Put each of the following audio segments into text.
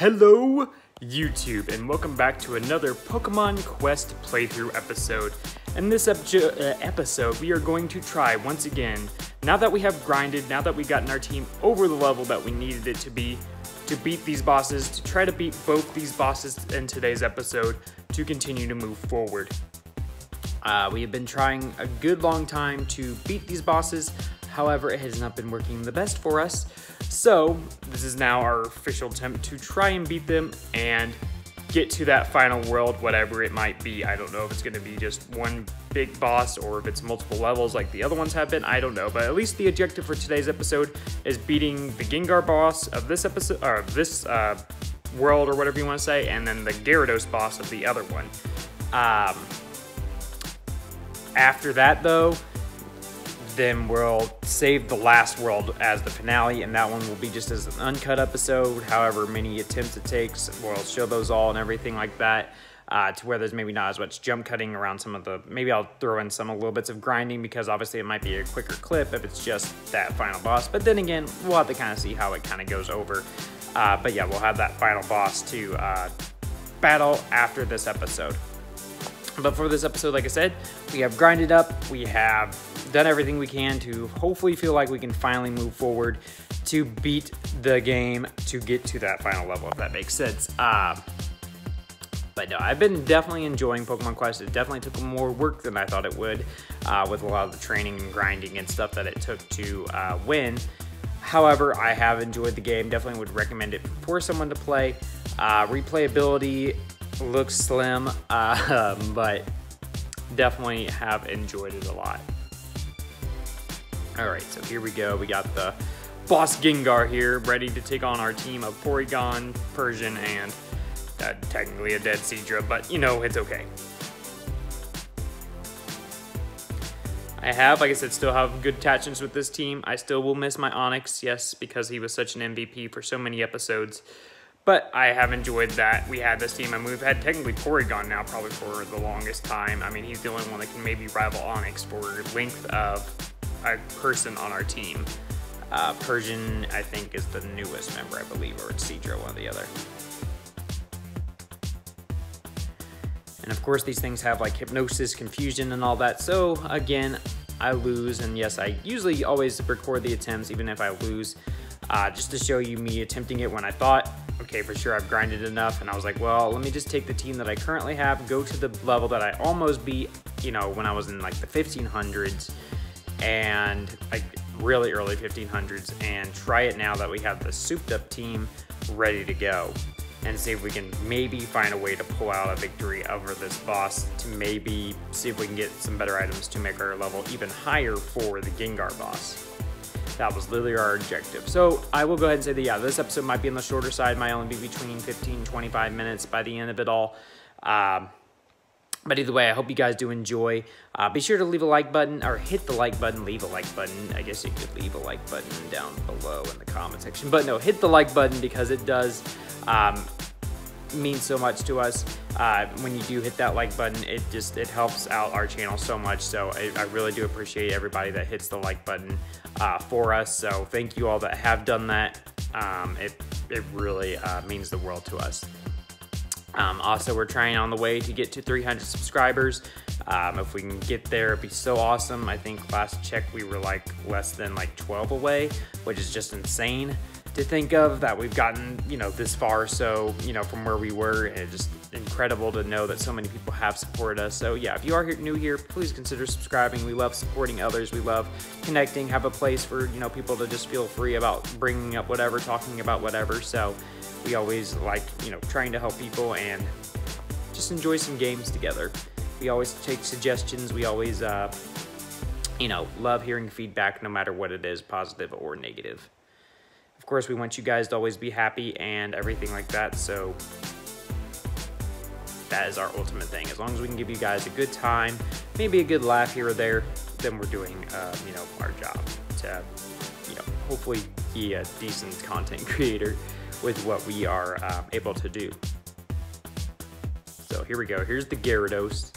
Hello, YouTube, and welcome back to another Pokemon Quest playthrough episode. In this episode, we are going to try once again, now that we have grinded, now that we've gotten our team over the level that we needed it to be, to beat these bosses, to try to beat both these bosses in today's episode, to continue to move forward. We have been trying a good long time to beat these bosses, however, it has not been working the best for us. So, this is now our official attempt to try and beat them and get to that final world, whatever it might be. I don't know if it's going to be just one big boss or if it's multiple levels like the other ones have been. I don't know, but at least the objective for today's episode is beating the Gengar boss of this episode, or this world, or whatever you want to say, and then the Gyarados boss of the other one. After that, though, then we'll save the last world as the finale, and that one will be just as an uncut episode, however many attempts it takes. We'll show those all and everything like that, to where there's maybe not as much jump cutting around some of the, maybe I'll throw in some little bits of grinding, because obviously it might be a quicker clip if it's just that final boss, but then again, we'll have to kind of see how it kind of goes over. But yeah, we'll have that final boss to battle after this episode. But for this episode, like I said, we have grinded up, we have done everything we can to hopefully feel like we can finally move forward to beat the game to get to that final level, if that makes sense. But no, I've been definitely enjoying Pokemon Quest. It definitely took more work than I thought it would, with a lot of the training and grinding and stuff that it took to win. However, I have enjoyed the game, definitely would recommend it for someone to play. Replayability looks slim, but definitely have enjoyed it a lot. Alright, so here we go. We got the boss Gengar here, ready to take on our team of Porygon, Persian, and technically a dead Seadra, but you know, it's okay. I have, like I said, still have good attachments with this team. I still will miss my Onix, yes, because he was such an MVP for so many episodes. But I have enjoyed that we had this team, and we've had technically Porygon now probably for the longest time. I mean, he's the only one that can maybe rival Onix for length of a person on our team. Persian, I think, is the newest member, I believe, or it's Seadra, one or the other. And of course, these things have like hypnosis, confusion, and all that. So again, I lose, and yes, I usually always record the attempts, even if I lose, just to show you me attempting it when I thought, okay, for sure I've grinded enough, and I was like, well, let me just take the team that I currently have, go to the level that I almost beat, you know, when I was in like the 1500s, and like really early 1500s, and try it now that we have the souped up team ready to go, and see if we can maybe find a way to pull out a victory over this boss, to maybe see if we can get some better items to make our level even higher for the Gengar boss. That was literally our objective. So I will go ahead and say that, yeah, this episode might be on the shorter side, might only be between 15 and 25 minutes by the end of it all. But either way, I hope you guys do enjoy. Be sure to leave a like button, or hit the like button, leave a like button. I guess you could leave a like button down below in the comment section. But no, hit the like button, because it does mean so much to us. When you do hit that like button, it helps out our channel so much. So I really do appreciate everybody that hits the like button for us. So thank you all that have done that. It really means the world to us. Also, we're trying on the way to get to 300 subscribers. If we can get there, it'd be so awesome. I think last check we were like less than like 12 away, which is just insane to think of that we've gotten, you know, this far. So, you know, from where we were, and it's just incredible to know that so many people have supported us. So yeah, if you are new here, please consider subscribing. We love supporting others. We love connecting, have a place for, you know, people to just feel free about bringing up whatever, talking about whatever. So we always like, you know, trying to help people and just enjoy some games together. We always take suggestions. We always, you know, love hearing feedback, no matter what it is, positive or negative. Of course, we want you guys to always be happy and everything like that, so that is our ultimate thing. As long as we can give you guys a good time, maybe a good laugh here or there, then we're doing, you know, our job to, you know, hopefully be a decent content creator with what we are able to do. So here we go. Here's the Gyarados.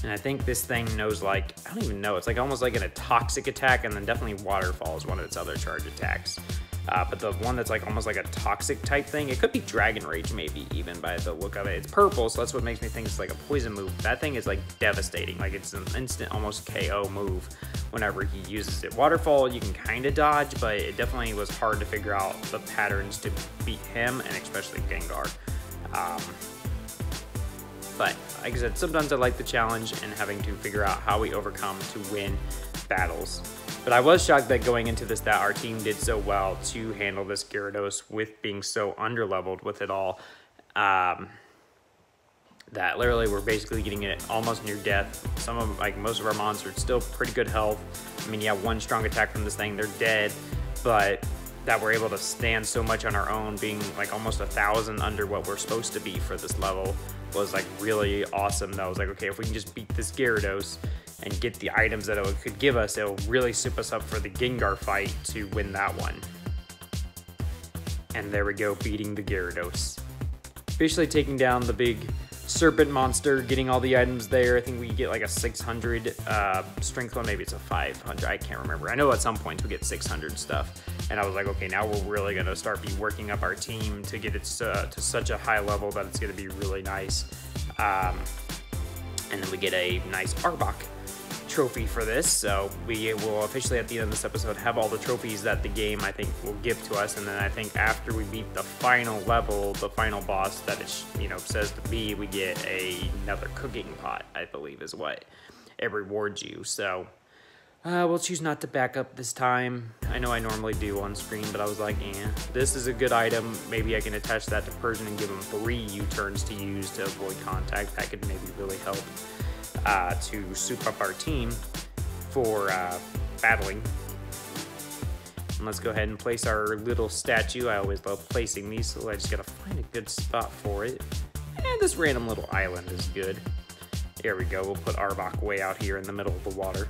And I think this thing knows, like, I don't even know, it's like almost like a toxic attack, and then definitely Waterfall is one of its other charge attacks. But the one that's like almost like a toxic type thing, it could be Dragon Rage maybe even by the look of it. It's purple, so that's what makes me think it's like a poison move. That thing is like devastating. Like it's an instant almost KO move whenever he uses it. Waterfall you can kind of dodge, but it definitely was hard to figure out the patterns to beat him, and especially Gengar. But like I said, sometimes I like the challenge and having to figure out how we overcome to win battles. But I was shocked that going into this that our team did so well to handle this Gyarados with being so underleveled with it all. That literally we're basically getting it almost near death. Some of like most of our monsters still pretty good health. I mean, yeah, one strong attack from this thing, they're dead, but that we're able to stand so much on our own, being like almost 1,000 under what we're supposed to be for this level, was like really awesome. That was like, okay, if we can just beat this Gyarados and get the items that it could give us, it'll really soup us up for the Gengar fight to win that one. And there we go, beating the Gyarados. Officially taking down the big serpent monster, getting all the items there. I think we get like a 600 strength one, maybe it's a 500, I can't remember. I know at some points we get 600 stuff. And I was like, okay, now we're really gonna start working up our team to get it to such a high level that it's gonna be really nice. And then we get a nice Arbok trophy for this, so we will officially at the end of this episode have all the trophies that the game I think will give to us. And then I think after we beat the final level, the final boss that it says to be, we get another cooking pot, I believe is what it rewards you. So we'll choose not to back up this time. I know I normally do on screen, but I was like, this is a good item. Maybe I can attach that to Persian and give him 3 U-turns to use to avoid contact. That could maybe really help to soup up our team for battling. And let's go ahead and place our little statue. I always love placing these, so I just gotta find a good spot for it. And this random little island is good. There we go, we'll put Arbok way out here in the middle of the water.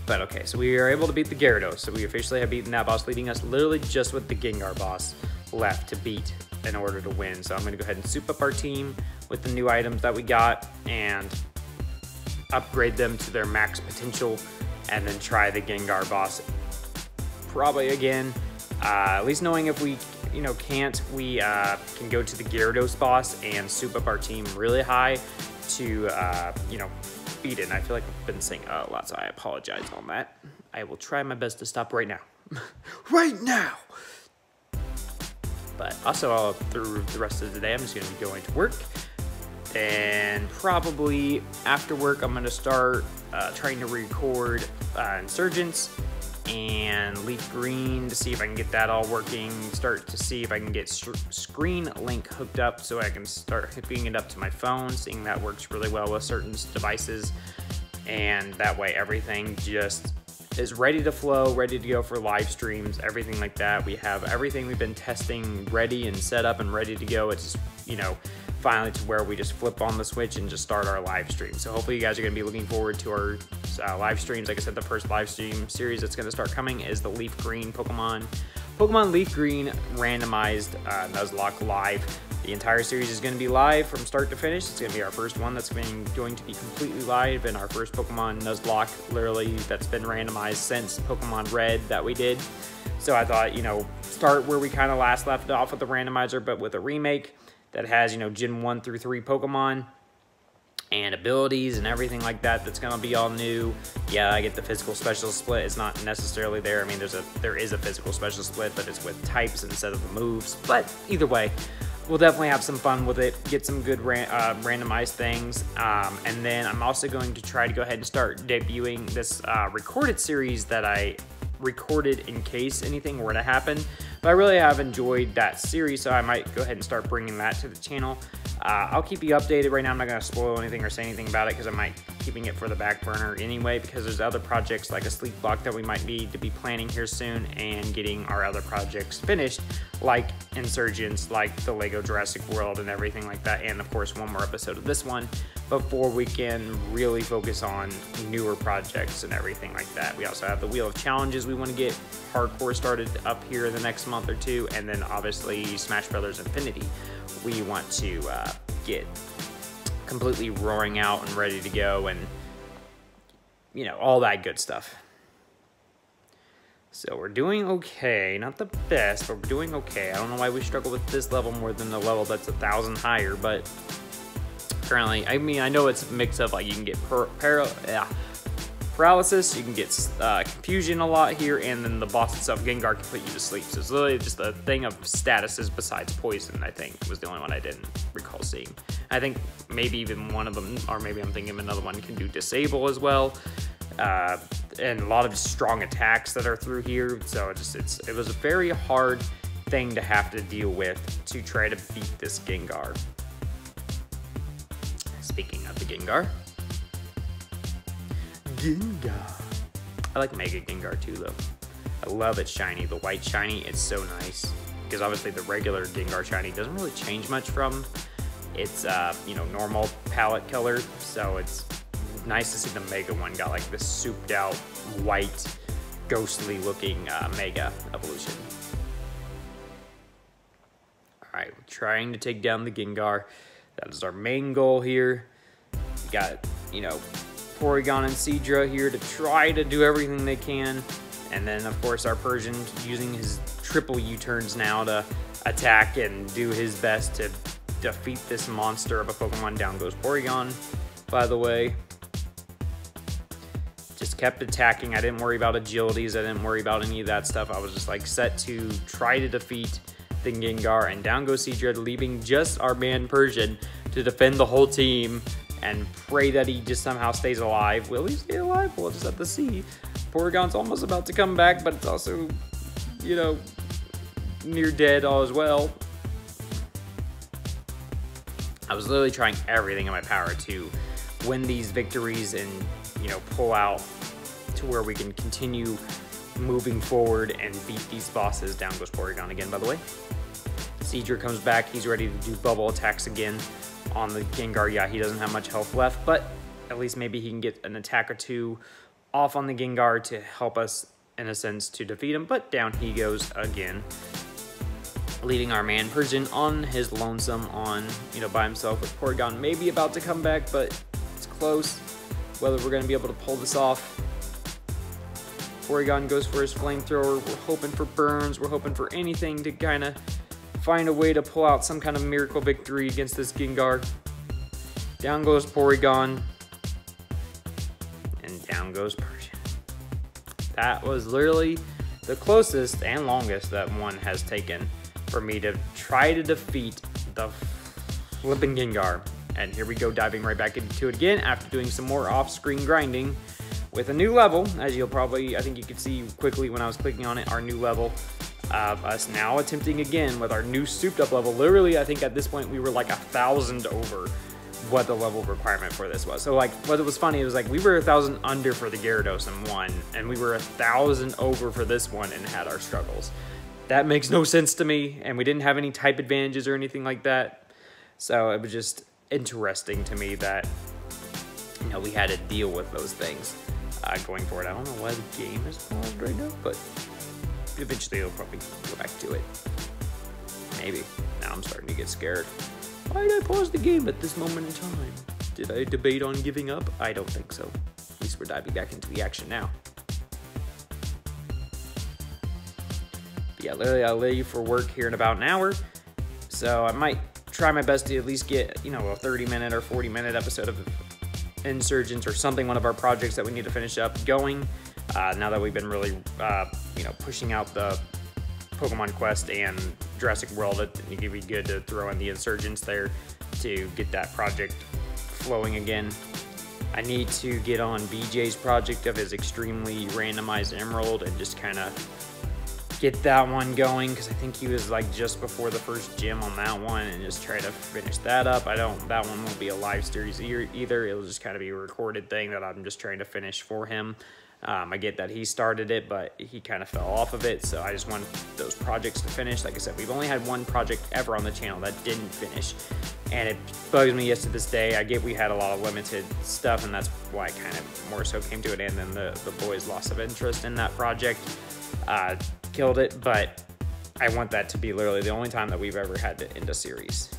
But okay, so we are able to beat the Gyarados, so we officially have beaten that boss, leaving us literally just with the Gengar boss left to beat in order to win. So I'm going to go ahead and soup up our team with the new items that we got and upgrade them to their max potential, and then try the Gengar boss probably again. At least knowing if we can't, we can go to the Gyarados boss and soup up our team really high to beat it. And I feel like I've been saying a lot, so I apologize on that. I will try my best to stop right now. Right now! But also, through the rest of the day, I'm just going to be going to work. And probably after work, I'm going to start trying to record Insurgents and Leaf Green to see if I can get that all working. Start to see if I can get Screen Link hooked up so I can start hooking it up to my phone, seeing that works really well with certain devices. And that way everything just is ready to flow, ready to go for live streams, everything like that. We have everything we've been testing ready and set up and ready to go. It's just, finally to where we just flip on the switch and just start our live stream. So hopefully you guys are going to be looking forward to our live streams. Like I said, the first live stream series that's going to start coming is the Leaf Green Pokemon Leaf Green randomized Nuzlocke live. The entire series is going to be live from start to finish. It's going to be our first one that's going to be completely live, and our first Pokemon Nuzlocke literally that's been randomized since Pokemon Red that we did. So I thought, start where we kind of last left off with the randomizer, but with a remake that has, Gen 1 through 3 Pokemon and abilities and everything like that. That's going to be all new. Yeah, I get the physical special split. It's not necessarily there. I mean, there is a physical special split, but it's with types instead of the moves. But either way, we'll definitely have some fun with it, get some good randomized things. And then I'm also going to try to go ahead and start debuting this recorded series that I recorded in case anything were to happen. But I really have enjoyed that series, so I might go ahead and start bringing that to the channel. I'll keep you updated. Right now I'm not going to spoil anything or say anything about it because I might keeping it for the back burner anyway, because there's other projects like a sleep block that we might need to be planning here soon, and getting our other projects finished like Insurgents, like the Lego Jurassic World and everything like that, and of course one more episode of this one before we can really focus on newer projects and everything like that. We also have the Wheel of Challenges we want to get hardcore started up here in the next month or two, and then obviously Smash Brothers Infinity we want to get completely roaring out and ready to go. And you know, all that good stuff. So we're doing okay, not the best, but we're doing okay. I don't know why we struggle with this level more than the level that's 1,000 higher, but currently, I mean, I know it's a mix of like you can get paralysis, you can get confusion a lot here, and then the boss itself, Gengar, can put you to sleep. So it's literally just a thing of statuses besides poison, I think, was the only one I didn't recall seeing. I think maybe even one of them, or maybe I'm thinking of another one, can do disable as well. And a lot of strong attacks that are through here. So it was a very hard thing to have to deal with to try to beat this Gengar. Speaking of the Gengar. I like Mega Gengar too, though. I love its shiny. The white shiny, it's so nice. Because obviously the regular Gengar shiny doesn't really change much from its, you know, normal palette color. So it's nice to see the Mega one got like this souped out, white, ghostly looking Mega evolution. Alright, we're trying to take down the Gengar. That is our main goal here. We got, you know, Porygon and Seadra here to try to do everything they can. And then, of course, our Persian using his triple U-turns now to attack and do his best to defeat this monster of a Pokemon. Down goes Porygon, by the way. Just kept attacking. I didn't worry about agilities. I didn't worry about any of that stuff. I was just like set to try to defeat the Gengar, and down goes Seadra, leaving just our man Persian to defend the whole team and pray that he just somehow stays alive. Will he stay alive? We'll just have to see. Porygon's almost about to come back, but it's also, you know, near dead all as well. I was literally trying everything in my power to win these victories and, you know, pull out to where we can continue moving forward and beat these bosses. Down goes Porygon again, by the way. Seadra comes back. He's ready to do bubble attacks again on the Gengar. Yeah, he doesn't have much health left, but at least maybe he can get an attack or two off on the Gengar to help us, in a sense, to defeat him. But down he goes again, leaving our man Persian on his lonesome, on, you know, by himself, with Porygon maybe about to come back, but it's close. Whether we're going to be able to pull this off. Porygon goes for his flamethrower. We're hoping for burns. We're hoping for anything to kind of find a way to pull out some kind of miracle victory against this Gengar. Down goes Porygon. And down goes Persian. That was literally the closest and longest that one has taken for me to try to defeat the flipping Gengar. And here we go, diving right back into it again after doing some more off-screen grinding with a new level. As you'll probably, I think you could see quickly when I was clicking on it, our new level. Us now attempting again with our new souped up level. Literally, I think at this point we were like 1,000 over what the level requirement for this was. So like, what was funny, it was like we were 1,000 under for the Gyarados and won, and we were 1,000 over for this one and had our struggles. That makes no sense to me, and we didn't have any type advantages or anything like that. So it was just interesting to me that, you know, we had to deal with those things going forward. I don't know why the game is paused right now, but eventually it'll probably go back to it. Maybe. Now I'm starting to get scared. Why did I pause the game at this moment in time? Did I debate on giving up? I don't think so. At least we're diving back into the action now. But yeah, literally I'll leave for work here in about an hour. So I might try my best to at least get, you know, a 30-minute or 40-minute episode of Insurgents or something, one of our projects that we need to finish up going. Now that we've been really, you know, pushing out the Pokemon Quest and Jurassic World, it would be good to throw in the Insurgents there to get that project flowing again. I need to get on BJ's project of his extremely randomized Emerald and just kind of get that one going, because I think he was like just before the first gym on that one, and just try to finish that up. That one won't be a live series either. It'll just kind of be a recorded thing that I'm just trying to finish for him. I get that he started it, but he kind of fell off of it, so I just want those projects to finish. Like I said, we've only had one project ever on the channel that didn't finish, and it bugs me yes to this day. I get we had a lot of limited stuff, and that's why I kind of more so came to an end, and the boys' loss of interest in that project killed it, but I want that to be literally the only time that we've ever had to end a series.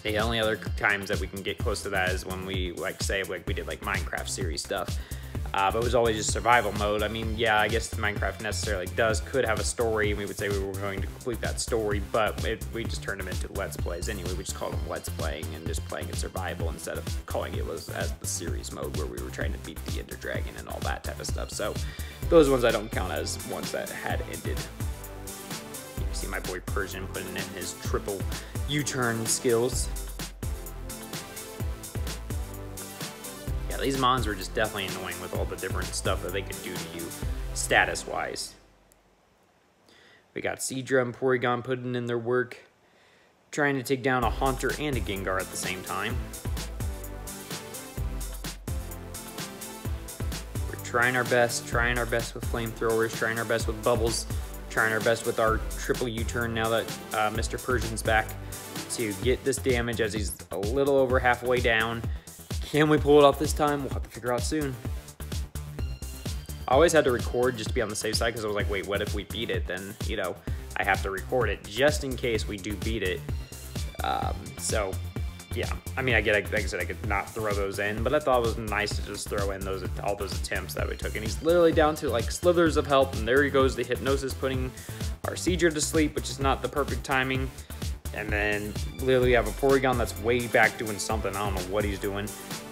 The only other times that we can get close to that is when we say we did like Minecraft series stuff. But it was always just survival mode. I mean, yeah, I guess Minecraft necessarily could have a story, and we would say we were going to complete that story, but we just turned them into Let's Plays anyway. We just called them Let's Playing and just playing in survival instead of calling it as the series mode where we were trying to beat the Ender Dragon and all that type of stuff. So those ones I don't count as ones that had ended. You see my boy Persian putting in his triple U-turn skills. These mons were just definitely annoying with all the different stuff that they could do to you status-wise. We got Seadra and Porygon putting in their work, trying to take down a Haunter and a Gengar at the same time. We're trying our best with flamethrowers, trying our best with bubbles, trying our best with our triple U-turn now that Mr. Persian's back to get this damage as he's a little over halfway down. Can we pull it off this time? We'll have to figure out soon. I always had to record just to be on the safe side because I was like, wait, what if we beat it? Then, you know, I have to record it just in case we do beat it. So, yeah. I mean, like I said, I could not throw those in, but I thought it was nice to just throw in all those attempts that we took. And he's literally down to like slithers of health, and there he goes, the Hypnosis putting our Seadra to sleep, which is not the perfect timing. And then literally have a Porygon that's way back doing something. I don't know what he's doing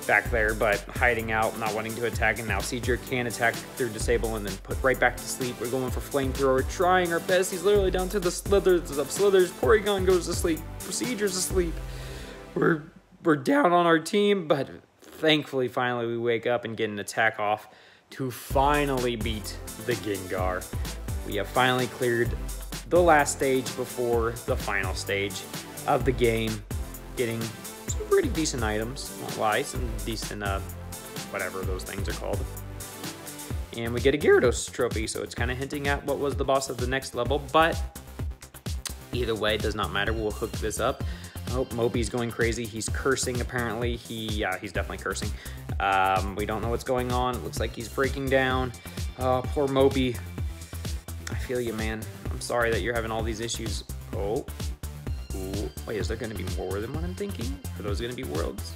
back there, but hiding out, not wanting to attack. And now Seadra can attack through Disable and then put right back to sleep. We're going for Flamethrower, trying our best. He's literally down to the slithers of slithers. Porygon goes to sleep. Seadra's asleep. We're down on our team, but thankfully, finally, we wake up and get an attack off to finally beat the Gengar. We have finally cleared the last stage before the final stage of the game, getting some pretty decent items, won't lie, some decent, whatever those things are called. And we get a Gyarados trophy, so it's kind of hinting at what was the boss of the next level, but either way, it does not matter. We'll hook this up. Oh, Moby's going crazy. He's cursing, apparently. He's definitely cursing. We don't know what's going on. It looks like he's breaking down. Oh, poor Moby. I feel you, man. I'm sorry that you're having all these issues. Oh. Ooh. Wait, is there going to be more than what I'm thinking? Are those going to be worlds?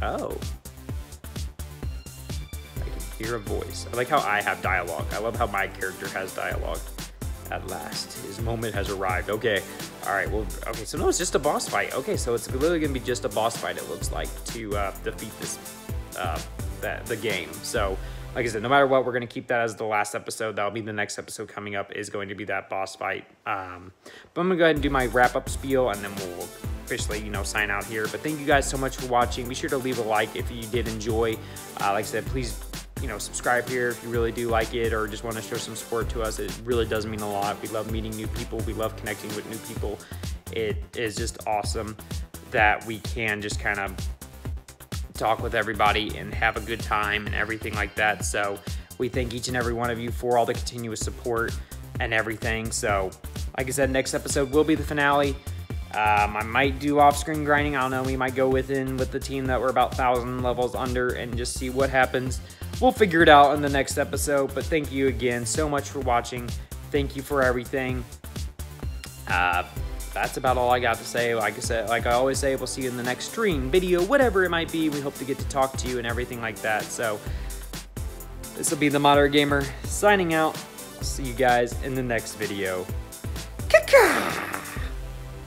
Oh. I can hear a voice. I like how I have dialogue. I love how my character has dialogue. At last, his moment has arrived. Okay. All right. Well, okay. So no, it's just a boss fight. Okay. So it's literally going to be just a boss fight, it looks like, to defeat this, the game. So, like I said, no matter what, we're going to keep that as the last episode. That'll be the next episode coming up, is going to be that boss fight. But I'm going to go ahead and do my wrap-up spiel, and then we'll officially, you know, sign out here. But thank you guys so much for watching. Be sure to leave a like if you did enjoy. Like I said, please, you know, subscribe here if you really do like it or just want to show some support to us. It really does mean a lot. We love meeting new people. We love connecting with new people. It is just awesome that we can just kind of talk with everybody and have a good time and everything like that. So we thank each and every one of you for all the continuous support and everything. So like I said, next episode will be the finale. I might do off-screen grinding. I don't know. We might go with the team that we're about 1,000 levels under and just see what happens. We'll figure it out in the next episode. But thank you again so much for watching. Thank you for everything. That's about all I got to say. Like I said, like I always say, we'll see you in the next stream, video, whatever it might be. We hope to get to talk to you and everything like that. So this will be the Moderate Gamer signing out. I'll see you guys in the next video.